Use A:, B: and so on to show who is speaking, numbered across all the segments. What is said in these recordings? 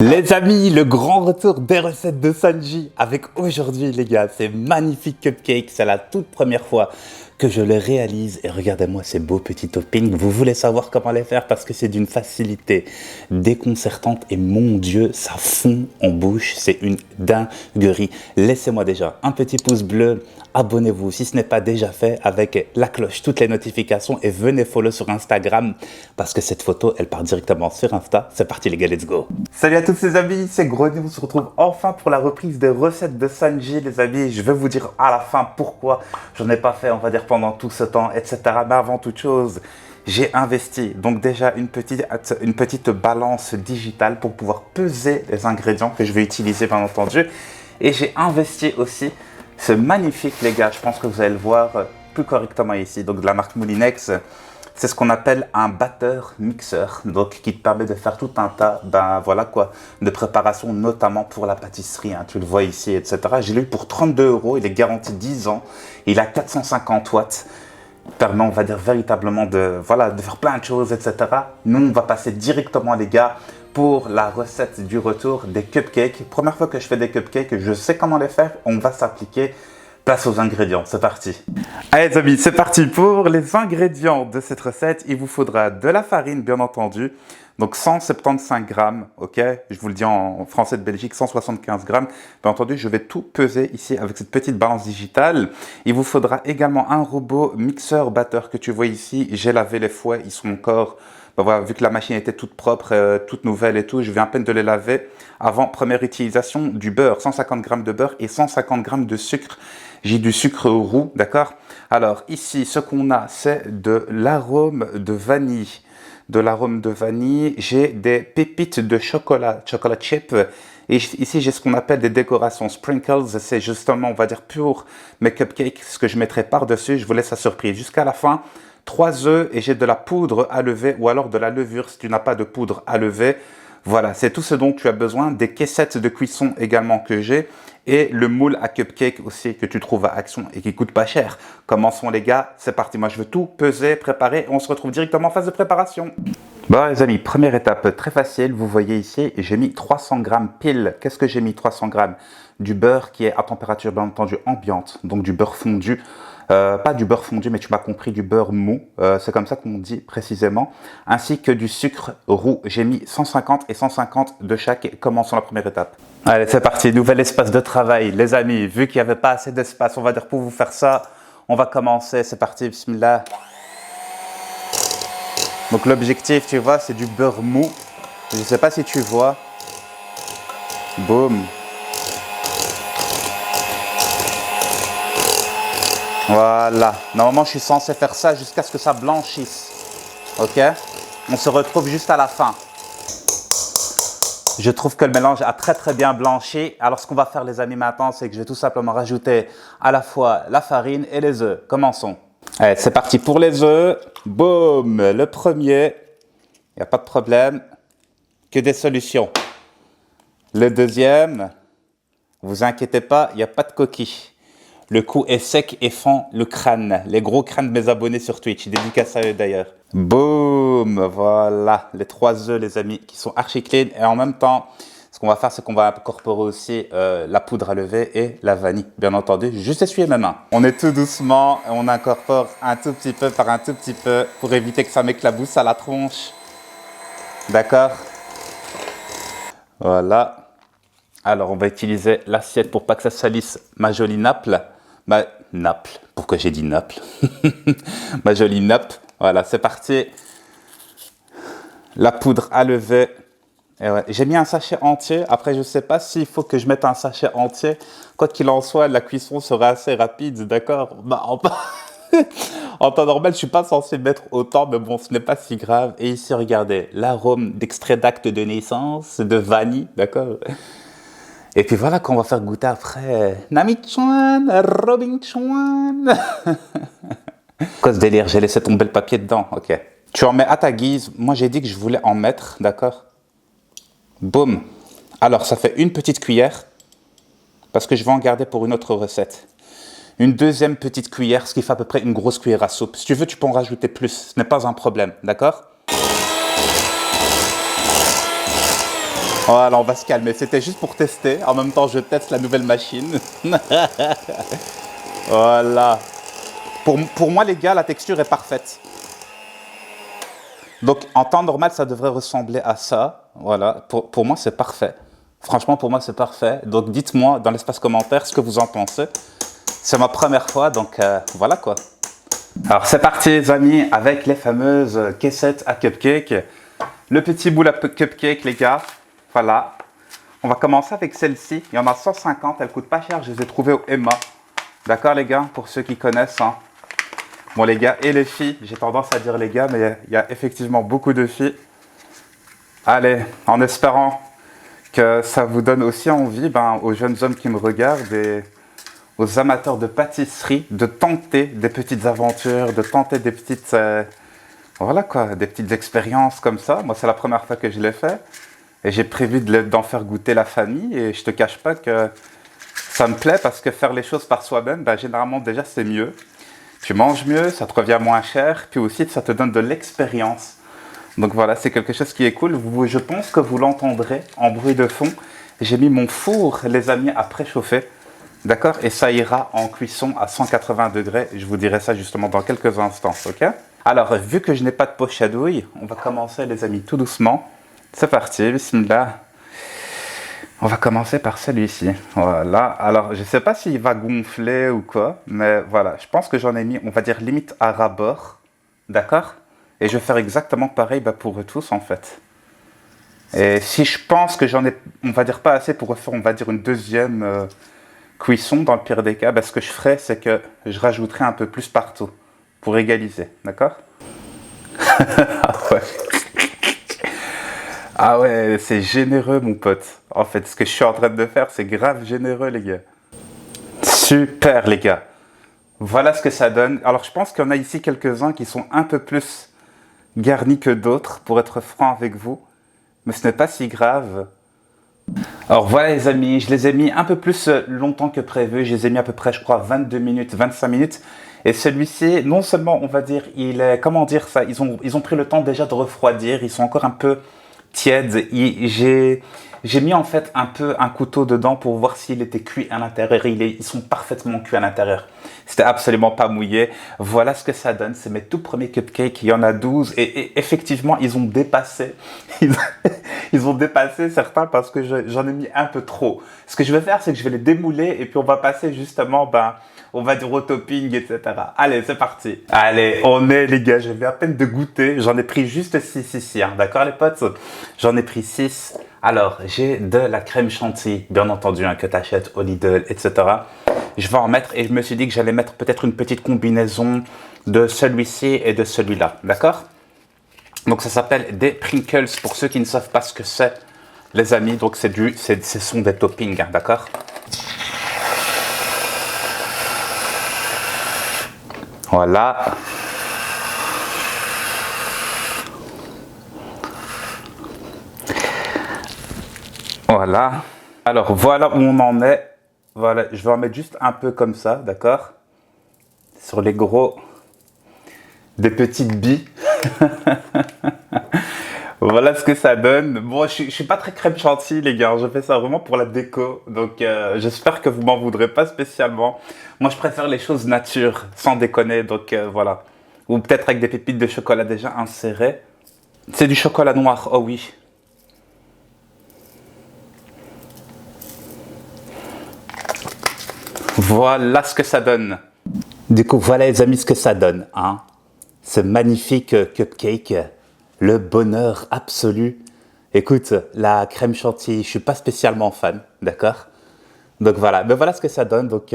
A: Les amis, le grand retour des recettes de Sanji avec aujourd'hui les gars, ces magnifiques cupcakes, c'est la toute première fois que je les réalise et regardez-moi ces beaux petits toppings, vous voulez savoir comment les faire parce que c'est d'une facilité déconcertante et mon dieu, ça fond en bouche, c'est une dinguerie. Laissez-moi déjà un petit pouce bleu, abonnez-vous si ce n'est pas déjà fait avec la cloche, toutes les notifications et venez follow sur Instagram parce que cette photo elle part directement sur Insta, c'est parti les gars, let's go. Salut à tous les amis, c'est Grony, on se retrouve enfin pour la reprise des recettes de Sanji les amis. Je vais vous dire à la fin pourquoi j'en ai pas fait, on va dire pendant tout ce temps, etc. Mais avant toute chose, j'ai investi donc déjà une petite balance digitale pour pouvoir peser les ingrédients que je vais utiliser bien entendu. Et j'ai investi aussi ce magnifique les gars, je pense que vous allez le voir plus correctement ici, donc de la marque Moulinex. C'est ce qu'on appelle un batteur mixeur, donc qui te permet de faire tout un tas, voilà quoi, de préparation, notamment pour la pâtisserie. Hein, tu le vois ici, etc. Je l'ai eu pour 32 €, il est garanti 10 ans, il a 450 watts, permet, on va dire, véritablement de faire plein de choses, etc. Nous, on va passer directement, les gars, pour la recette du retour des cupcakes. Première fois que je fais des cupcakes, je sais comment les faire, on va s'appliquer. Place aux ingrédients, c'est parti. Allez les amis, c'est parti pour les ingrédients de cette recette. Il vous faudra de la farine, bien entendu. Donc 175 grammes, ok. Je vous le dis en français de Belgique, 175 grammes. Bien entendu, je vais tout peser ici avec cette petite balance digitale. Il vous faudra également un robot mixeur batteur que tu vois ici. J'ai lavé les fouets, ils sont encore... voilà, vu que la machine était toute propre, toute nouvelle et tout, je viens à peine de les laver. Avant, première utilisation du beurre, 150 grammes de beurre et 150 grammes de sucre. J'ai du sucre roux, d'accord? Alors ici, ce qu'on a, c'est de l'arôme de vanille. De l'arôme de vanille, j'ai des pépites de chocolat chip. Et ici, j'ai ce qu'on appelle des décorations sprinkles. C'est justement, on va dire, pour mes cupcakes, ce que je mettrai par-dessus. Je vous laisse la surprise jusqu'à la fin. 3 œufs et j'ai de la poudre à lever ou alors de la levure si tu n'as pas de poudre à lever. Voilà, c'est tout ce dont tu as besoin. Des caissettes de cuisson également que j'ai et le moule à cupcake aussi que tu trouves à Action et qui coûte pas cher. Commençons les gars, c'est parti. Moi je veux tout peser, préparer et on se retrouve directement en phase de préparation. Bon les amis, première étape très facile, vous voyez ici, j'ai mis 300 grammes pile. Qu'est-ce que j'ai mis 300 grammes? Du beurre qui est à température bien entendu ambiante, donc du beurre fondu. Pas du beurre fondu, mais tu m'as compris, du beurre mou, c'est comme ça qu'on dit précisément, ainsi que du sucre roux. J'ai mis 150 et 150 de chaque. Commençons la première étape. Allez, c'est parti, nouvel espace de travail. Les amis, vu qu'il n'y avait pas assez d'espace, on va dire, pour vous faire ça, on va commencer. C'est parti, bismillah. Donc l'objectif, tu vois, c'est du beurre mou. Je ne sais pas si tu vois. Boum. Voilà, normalement je suis censé faire ça jusqu'à ce que ça blanchisse, ok? On se retrouve juste à la fin. Je trouve que le mélange a très bien blanchi. Alors ce qu'on va faire les amis maintenant, c'est que je vais tout simplement rajouter à la fois la farine et les œufs. Commençons. Allez, c'est parti pour les œufs. Boum, le premier, il n'y a pas de problème, que des solutions. Le deuxième, vous inquiétez pas, il n'y a pas de coquille. Le cou est sec et fend le crâne. Les gros crânes de mes abonnés sur Twitch. Dédicace à eux d'ailleurs. Boum, voilà. Les 3 œufs, les amis, qui sont archi clean. Et en même temps, ce qu'on va faire, c'est qu'on va incorporer aussi la poudre à lever et la vanille. Bien entendu, juste essuyer mes mains. On est tout doucement et on incorpore un tout petit peu par un tout petit peu pour éviter que ça m'éclabousse à la tronche. D'accord? Voilà. Alors, on va utiliser l'assiette pour pas que ça salisse ma jolie nappe. Naples, pourquoi j'ai dit Naples? Ma jolie nappe, voilà, c'est parti. La poudre à lever. Ouais. J'ai mis un sachet entier, après je ne sais pas s'il faut que je mette un sachet entier. Quoi qu'il en soit, la cuisson sera assez rapide, d'accord? En temps normal, je ne suis pas censé mettre autant, mais bon, ce n'est pas si grave. Et ici, regardez, l'arôme d'extrait d'acte de naissance, de vanille, d'accord? Et puis voilà qu'on va faire goûter après. Nami Chuan, Robin Chuan. Quoi ce délire? J'ai laissé tomber le papier dedans, ok. Tu en mets à ta guise. Moi j'ai dit que je voulais en mettre, d'accord? Boum. Alors ça fait une petite cuillère, parce que je vais en garder pour une autre recette. Une deuxième petite cuillère, ce qui fait à peu près une grosse cuillère à soupe. Si tu veux, tu peux en rajouter plus, ce n'est pas un problème, d'accord? Voilà, on va se calmer. C'était juste pour tester. En même temps, je teste la nouvelle machine. Voilà. Pour moi, les gars, la texture est parfaite. Donc, en temps normal, ça devrait ressembler à ça. Voilà. Pour moi, c'est parfait. Franchement, pour moi, c'est parfait. Donc, dites-moi dans l'espace commentaire ce que vous en pensez. C'est ma première fois, donc voilà quoi. Alors, c'est parti, les amis, avec les fameuses caissettes à cupcake. Le petit boule à cupcake, les gars. Voilà. On va commencer avec celle-ci. Il y en a 150. Elle coûte pas cher. Je les ai trouvées au Emma. D'accord, les gars, pour ceux qui connaissent. Hein. Bon, les gars et les filles. J'ai tendance à dire les gars, mais il y a effectivement beaucoup de filles. Allez, en espérant que ça vous donne aussi envie, aux jeunes hommes qui me regardent et aux amateurs de pâtisserie, de tenter des petites aventures, de tenter des petites, voilà quoi, des petites expériences comme ça. Moi, c'est la première fois que je l'ai fait et j'ai prévu d'en faire goûter la famille et je te cache pas que ça me plaît parce que faire les choses par soi-même, généralement déjà c'est mieux. Tu manges mieux, ça te revient moins cher, puis aussi ça te donne de l'expérience. Donc voilà, c'est quelque chose qui est cool. Je pense que vous l'entendrez en bruit de fond. J'ai mis mon four, les amis, à préchauffer. D'accord? Et ça ira en cuisson à 180 degrés. Je vous dirai ça justement dans quelques instants. Ok? Alors, vu que je n'ai pas de poche à douille, on va commencer, les amis, tout doucement. C'est parti, bismillah. On va commencer par celui-ci. Voilà. Alors, je ne sais pas s'il va gonfler ou quoi, mais voilà. Je pense que j'en ai mis, on va dire, limite à ras-bord. D'accord? Et je vais faire exactement pareil pour eux tous, en fait. Et si je pense que j'en ai, on va dire, pas assez pour refaire, on va dire, une deuxième cuisson, dans le pire des cas, ce que je ferai, c'est que je rajouterai un peu plus partout, pour égaliser. D'accord? Ah ouais. Ah ouais, c'est généreux, mon pote. En fait, ce que je suis en train de faire, c'est grave généreux, les gars. Super, les gars. Voilà ce que ça donne. Alors, je pense qu'il y en a ici quelques-uns qui sont un peu plus garnis que d'autres, pour être franc avec vous. Mais ce n'est pas si grave. Alors voilà, les amis, je les ai mis un peu plus longtemps que prévu. Je les ai mis à peu près, je crois, 22 minutes, 25 minutes. Et celui-ci, non seulement, on va dire, il est, comment dire ça, ils ont pris le temps déjà de refroidir. Ils sont encore un peu tièdes. J'ai mis en fait un peu un couteau dedans pour voir s'il était cuit à l'intérieur. Ils sont parfaitement cuits à l'intérieur. C'était absolument pas mouillé. Voilà ce que ça donne. C'est mes tout premiers cupcakes. Il y en a 12. Et effectivement, ils ont dépassé. Ils ont dépassé certains parce que j'en ai mis un peu trop. Ce que je vais faire, c'est que je vais les démouler et puis on va passer justement, on va dire au topping, etc. Allez, c'est parti. Allez, on est les gars. Je viens à peine de goûter. J'en ai pris juste 6 ici. Hein. D'accord les potes? J'en ai pris 6. Alors, j'ai de la crème chantilly, bien entendu, que tu achètes au Lidl, etc. Je vais en mettre et je me suis dit que j'allais mettre peut-être une petite combinaison de celui-ci et de celui-là. D'accord? Donc, ça s'appelle des Pringles pour ceux qui ne savent pas ce que c'est, les amis. Donc, ce sont des toppings, hein, d'accord? Voilà. Voilà. Alors, voilà où on en est. Voilà, je vais en mettre juste un peu comme ça, d'accord? Sur les gros, des petites billes. Voilà ce que ça donne. Bon, je suis pas très crème chantilly, les gars. Je fais ça vraiment pour la déco. Donc, j'espère que vous m'en voudrez pas spécialement. Moi, je préfère les choses nature, sans déconner. Donc, voilà. Ou peut-être avec des pépites de chocolat déjà insérées. C'est du chocolat noir, oh oui. Voilà ce que ça donne. Du coup, voilà les amis ce que ça donne. Hein. Ce magnifique cupcake, le bonheur absolu. Écoute, la crème chantilly, je suis pas spécialement fan, d'accord? Donc voilà, mais voilà ce que ça donne. Donc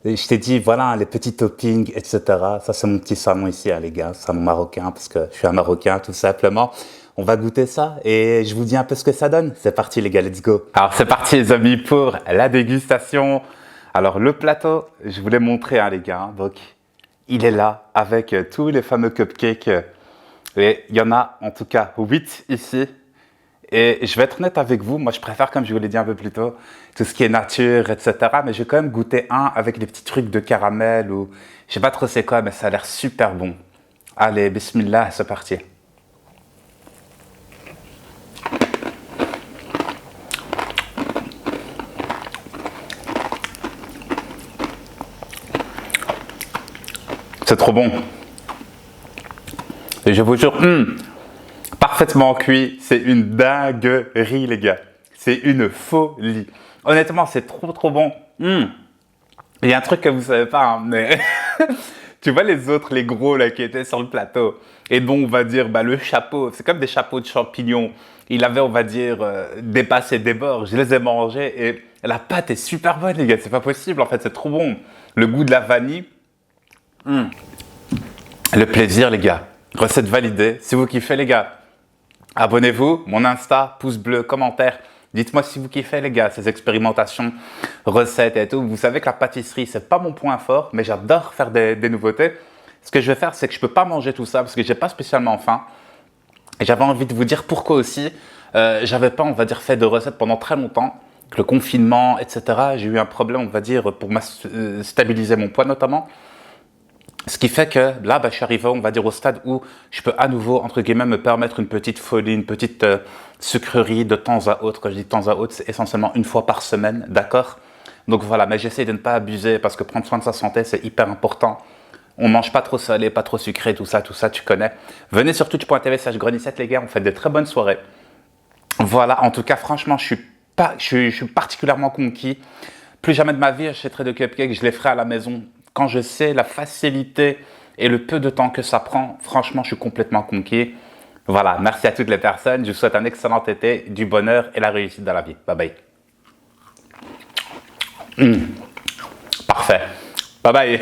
A: je t'ai dit, voilà, les petits toppings, etc. Ça c'est mon petit salmon ici, hein, les gars, salmon marocain, parce que je suis un Marocain tout simplement. On va goûter ça et je vous dis un peu ce que ça donne. C'est parti les gars, let's go. Alors c'est parti les amis pour la dégustation. Alors le plateau, je vous l'ai montré hein, les gars, donc il est là avec tous les fameux cupcakes. Et il y en a en tout cas 8 ici. Et je vais être honnête avec vous, moi je préfère, comme je vous l'ai dit un peu plus tôt, tout ce qui est nature, etc. Mais je vais quand même goûter un avec les petits trucs de caramel ou je sais pas trop c'est quoi, mais ça a l'air super bon. Allez, bismillah, c'est parti. C'est trop bon. Et je vous jure, parfaitement cuit, c'est une dinguerie les gars. C'est une folie. Honnêtement, c'est trop bon. Il y a un truc que vous savez pas, hein, mais tu vois les autres, les gros là qui étaient sur le plateau. Et bon, on va dire, bah, le chapeau, c'est comme des chapeaux de champignons. Il avait, on va dire, dépassé des bords. Je les ai mangés et la pâte est super bonne, les gars. C'est pas possible, en fait, c'est trop bon. Le goût de la vanille. Le plaisir, les gars. Recette validée. Si vous kiffez, les gars, abonnez-vous. Mon Insta, pouce bleu, commentaire. Dites-moi si vous kiffez, les gars, ces expérimentations, recettes et tout. Vous savez que la pâtisserie, c'est pas mon point fort, mais j'adore faire des nouveautés. Ce que je vais faire, c'est que je peux pas manger tout ça parce que j'ai pas spécialement faim. Et j'avais envie de vous dire pourquoi aussi. J'avais pas, on va dire, fait de recettes pendant très longtemps. Le confinement, etc. J'ai eu un problème, on va dire, pour stabiliser mon poids notamment. Ce qui fait que là, je suis arrivé, on va dire, au stade où je peux à nouveau, entre guillemets, me permettre une petite folie, une petite sucrerie de temps à autre. Quand je dis de temps à autre, c'est essentiellement une fois par semaine, d'accord? Donc voilà, mais j'essaie de ne pas abuser parce que prendre soin de sa santé, c'est hyper important. On mange pas trop salé, pas trop sucré, tout ça, tu connais. Venez sur twitch.tv/Greny7, les gars, on fait de très bonnes soirées. Voilà, en tout cas, franchement, je suis particulièrement conquis. Plus jamais de ma vie, j'achèterai de cupcakes, je les ferai à la maison. Quand je sais la facilité et le peu de temps que ça prend, franchement, je suis complètement conquis. Voilà, merci à toutes les personnes. Je vous souhaite un excellent été, du bonheur et la réussite dans la vie. Bye bye. Parfait. Bye bye.